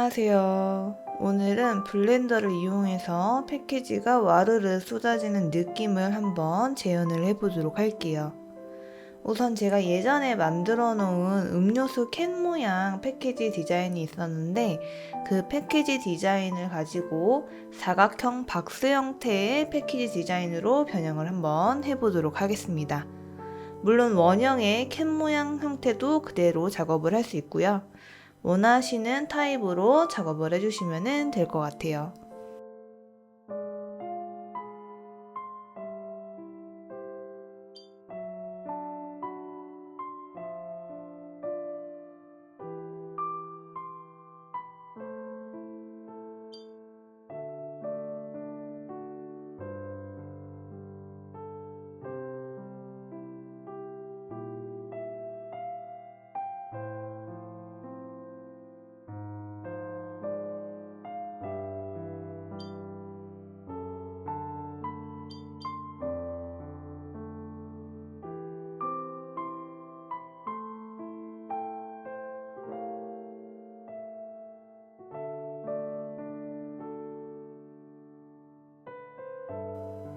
안녕하세요. 오늘은 블렌더를 이용해서 패키지가 와르르 쏟아지는 느낌을 한번 재현을 해보도록 할게요. 우선 제가 예전에 만들어 놓은 음료수 캔 모양 패키지 디자인이 있었는데 그 패키지 디자인을 가지고 사각형 박스 형태의 패키지 디자인으로 변형을 한번 해보도록 하겠습니다. 물론 원형의 캔 모양 형태도 그대로 작업을 할 수 있고요. 원하시는 타입으로 작업을 해주시면 될 것 같아요.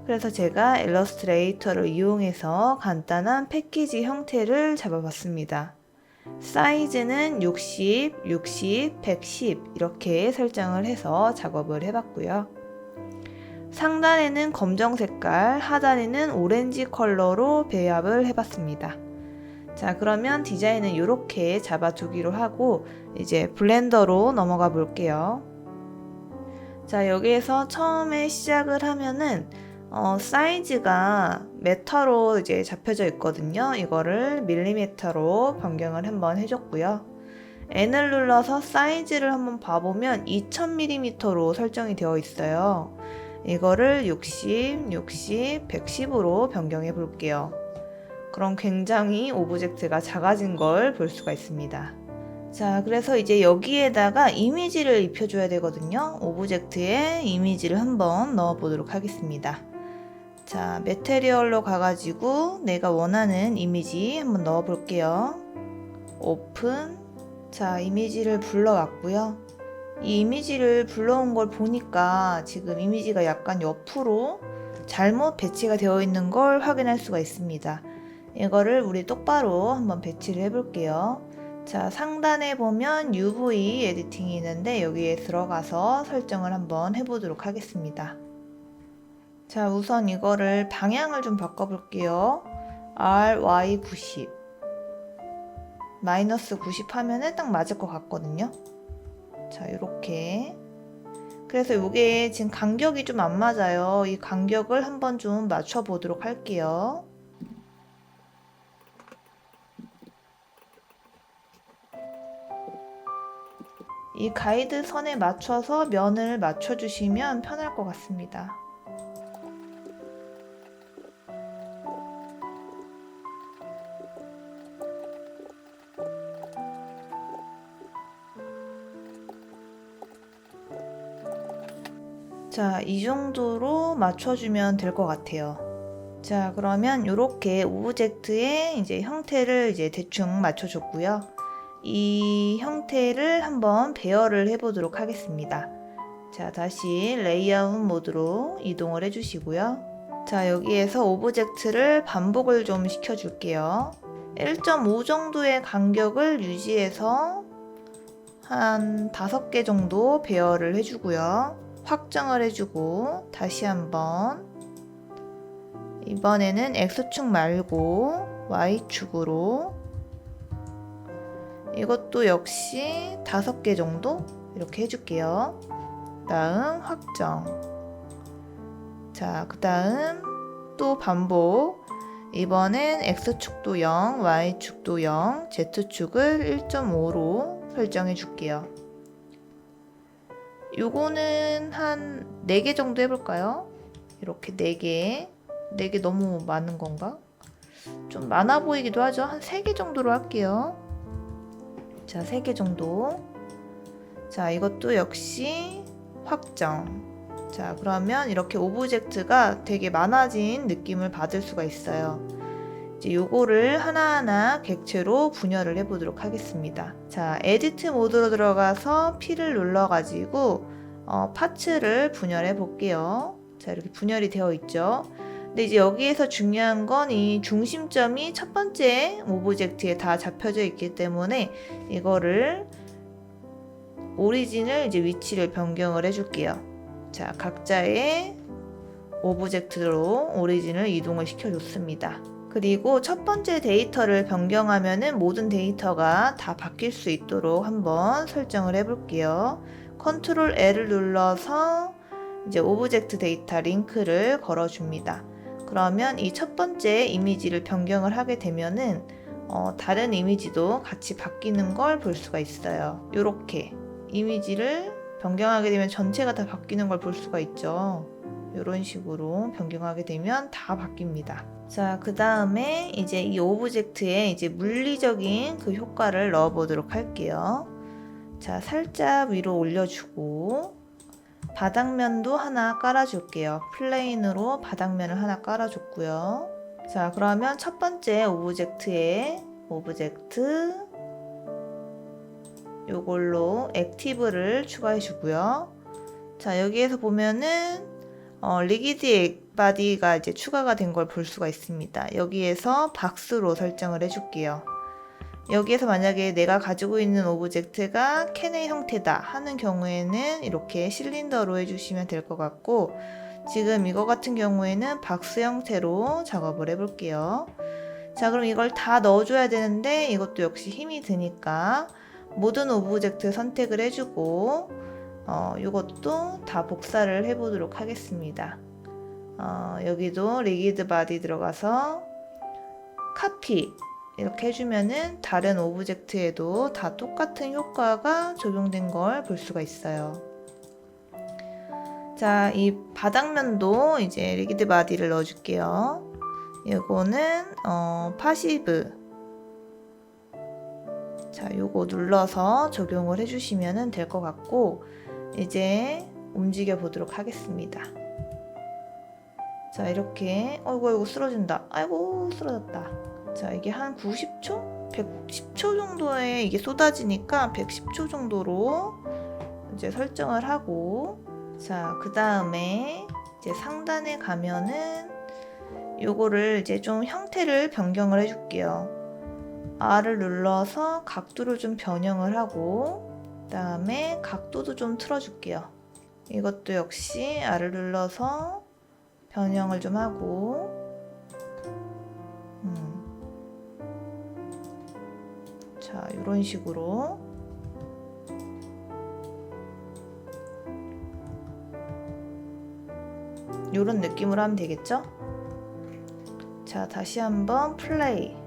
그래서 제가 일러스트레이터를 이용해서 간단한 패키지 형태를 잡아봤습니다. 사이즈는 60, 60, 110 이렇게 설정을 해서 작업을 해봤고요. 상단에는 검정 색깔, 하단에는 오렌지 컬러로 배합을 해봤습니다. 자, 그러면 디자인은 이렇게 잡아두기로 하고 이제 블렌더로 넘어가 볼게요. 자, 여기에서 처음에 시작을 하면은 사이즈가 메터로 이제 잡혀져 있거든요. 이거를 밀리미터로 변경을 한번 해줬고요. N을 눌러서 사이즈를 한번 봐보면 2000mm로 설정이 되어 있어요. 이거를 60, 60, 110으로 변경해 볼게요. 그럼 굉장히 오브젝트가 작아진 걸 볼 수가 있습니다. 자, 그래서 이제 여기에다가 이미지를 입혀줘야 되거든요. 오브젝트에 이미지를 한번 넣어 보도록 하겠습니다. 자, 매테리얼로 가가지고 내가 원하는 이미지 한번 넣어 볼게요. 오픈. 자, 이미지를 불러왔고요. 이 이미지를 불러온 걸 보니까 지금 이미지가 약간 옆으로 잘못 배치가 되어 있는 걸 확인할 수가 있습니다. 이거를 우리 똑바로 한번 배치를 해 볼게요. 자, 상단에 보면 UV 에디팅이 있는데 여기에 들어가서 설정을 한번 해보도록 하겠습니다. 자, 우선 이거를 방향을 좀 바꿔볼게요. RY 90 마이너스 90 하면은 딱 맞을 것 같거든요. 자, 이렇게. 그래서 이게 지금 간격이 좀 안 맞아요. 이 간격을 한번 좀 맞춰 보도록 할게요. 이 가이드 선에 맞춰서 면을 맞춰주시면 편할 것 같습니다. 자, 이 정도로 맞춰주면 될 것 같아요. 자, 그러면 이렇게 오브젝트의 이제 형태를 이제 대충 맞춰줬고요. 이 형태를 한번 배열을 해보도록 하겠습니다. 자, 다시 레이아웃 모드로 이동을 해주시고요. 자, 여기에서 오브젝트를 반복을 좀 시켜줄게요. 1.5 정도의 간격을 유지해서 한 5개 정도 배열을 해주고요. 확정을 해주고 다시 한번 이번에는 X축 말고 Y축으로 이것도 역시 5개 정도 이렇게 해줄게요. 다음 확정. 자, 그 다음 또 반복. 이번엔 X축도 0, Y축도 0, Z축을 1.5로 설정해 줄게요. 요거는 한 4개 정도 해볼까요? 이렇게 4개. 4개 너무 많은 건가? 좀 많아 보이기도 하죠? 한 3개 정도로 할게요. 자, 3개 정도. 자, 이것도 역시 확정. 자, 그러면 이렇게 오브젝트가 되게 많아진 느낌을 받을 수가 있어요. 이제 요거를 하나하나 객체로 분열을 해보도록 하겠습니다. 자, 에디트 모드로 들어가서 P를 눌러가지고 파츠를 분열해 볼게요. 자, 이렇게 분열이 되어 있죠. 근데 이제 여기에서 중요한 건 이 중심점이 첫 번째 오브젝트에 다 잡혀져 있기 때문에 이거를 오리진을 이제 위치를 변경을 해줄게요. 자, 각자의 오브젝트로 오리진을 이동을 시켜줬습니다. 그리고 첫 번째 데이터를 변경하면은 모든 데이터가 다 바뀔 수 있도록 한번 설정을 해볼게요. 컨트롤 L을 눌러서 이제 오브젝트 데이터 링크를 걸어줍니다. 그러면 이 첫 번째 이미지를 변경을 하게 되면은 다른 이미지도 같이 바뀌는 걸 볼 수가 있어요. 이렇게 이미지를 변경하게 되면 전체가 다 바뀌는 걸 볼 수가 있죠. 이런 식으로 변경하게 되면 다 바뀝니다. 자, 그 다음에 이제 이 오브젝트에 이제 물리적인 그 효과를 넣어 보도록 할게요. 자, 살짝 위로 올려주고 바닥면도 하나 깔아줄게요. 플레인으로 바닥면을 하나 깔아줬고요. 자, 그러면 첫 번째 오브젝트에 오브젝트 요걸로 액티브를 추가해 주고요. 자, 여기에서 보면은 리기드 바디가 이제 추가가 된 걸 볼 수가 있습니다. 여기에서 박스로 설정을 해줄게요. 여기에서 만약에 내가 가지고 있는 오브젝트가 캔의 형태다 하는 경우에는 이렇게 실린더로 해주시면 될 것 같고, 지금 이거 같은 경우에는 박스 형태로 작업을 해볼게요. 자, 그럼 이걸 다 넣어줘야 되는데 이것도 역시 힘이 드니까 모든 오브젝트 선택을 해주고 이것도 다 복사를 해보도록 하겠습니다. 여기도 리기드 바디 들어가서 카피 이렇게 해주면은 다른 오브젝트에도 다 똑같은 효과가 적용된 걸 볼 수가 있어요. 자, 이 바닥면도 이제 리기드 바디를 넣어줄게요. 이거는 파시브. 자, 요거 눌러서 적용을 해주시면 될 것 같고, 이제 움직여 보도록 하겠습니다. 자, 이렇게 어이구 쓰러진다. 아이고 쓰러졌다. 자, 이게 한 90초? 110초 정도에 이게 쏟아지니까 110초 정도로 이제 설정을 하고, 자, 그 다음에 이제 상단에 가면은 요거를 이제 좀 형태를 변경을 해줄게요. R을 눌러서 각도를 좀 변형을 하고, 그 다음에 각도도 좀 틀어줄게요. 이것도 역시 R을 눌러서 변형을 좀 하고, 자, 이런 식으로 이런 느낌으로 하면 되겠죠? 자, 다시 한번 플레이.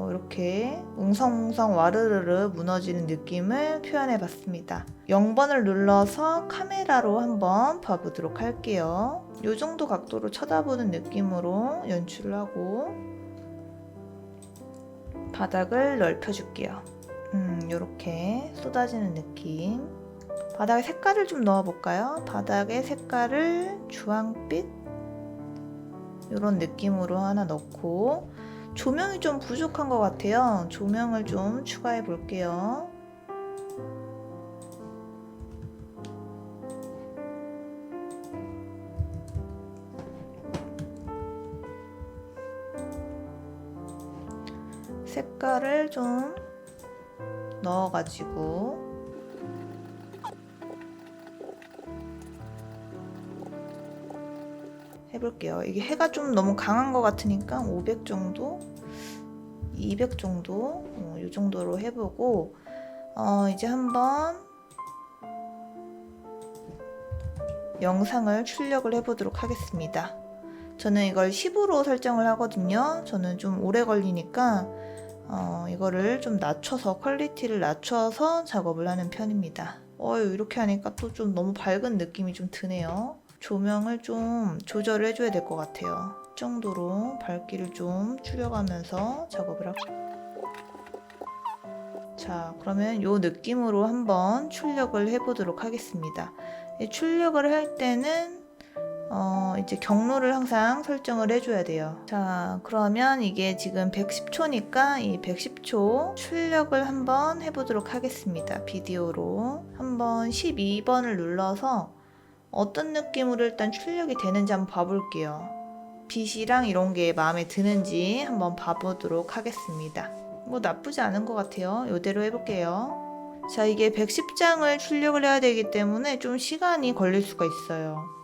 이렇게 웅성웅성 와르르르 무너지는 느낌을 표현해 봤습니다. 0번을 눌러서 카메라로 한번 봐보도록 할게요. 이 정도 각도로 쳐다보는 느낌으로 연출을 하고 바닥을 넓혀줄게요. 이렇게 쏟아지는 느낌. 바닥에 색깔을 좀 넣어볼까요? 바닥에 색깔을 주황빛 이런 느낌으로 하나 넣고, 조명이 좀 부족한 것 같아요. 조명을 좀 추가해 볼게요. 색깔을 좀 넣어가지고 해볼게요. 이게 해가 좀 너무 강한 것 같으니까 500 정도? 200 정도? 이 정도로 해보고 이제 한번 영상을 출력을 해보도록 하겠습니다. 저는 이걸 10으로 설정을 하거든요. 저는 좀 오래 걸리니까 이거를 좀 낮춰서, 퀄리티를 낮춰서 작업을 하는 편입니다. 이렇게 하니까 또 좀 너무 밝은 느낌이 좀 드네요. 조명을 좀 조절을 해줘야 될 것 같아요. 이 정도로 밝기를 좀 줄여가면서 작업을 하고. 자, 그러면 이 느낌으로 한번 출력을 해보도록 하겠습니다. 출력을 할 때는 이제 경로를 항상 설정을 해줘야 돼요. 자, 그러면 이게 지금 110초니까 이 110초 출력을 한번 해보도록 하겠습니다. 비디오로 한번 12번을 눌러서 어떤 느낌으로 일단 출력이 되는지 한번 봐볼게요. 빛이랑 이런 게 마음에 드는지 한번 봐보도록 하겠습니다. 뭐 나쁘지 않은 것 같아요. 이대로 해볼게요. 자, 이게 110장을 출력을 해야 되기 때문에 좀 시간이 걸릴 수가 있어요.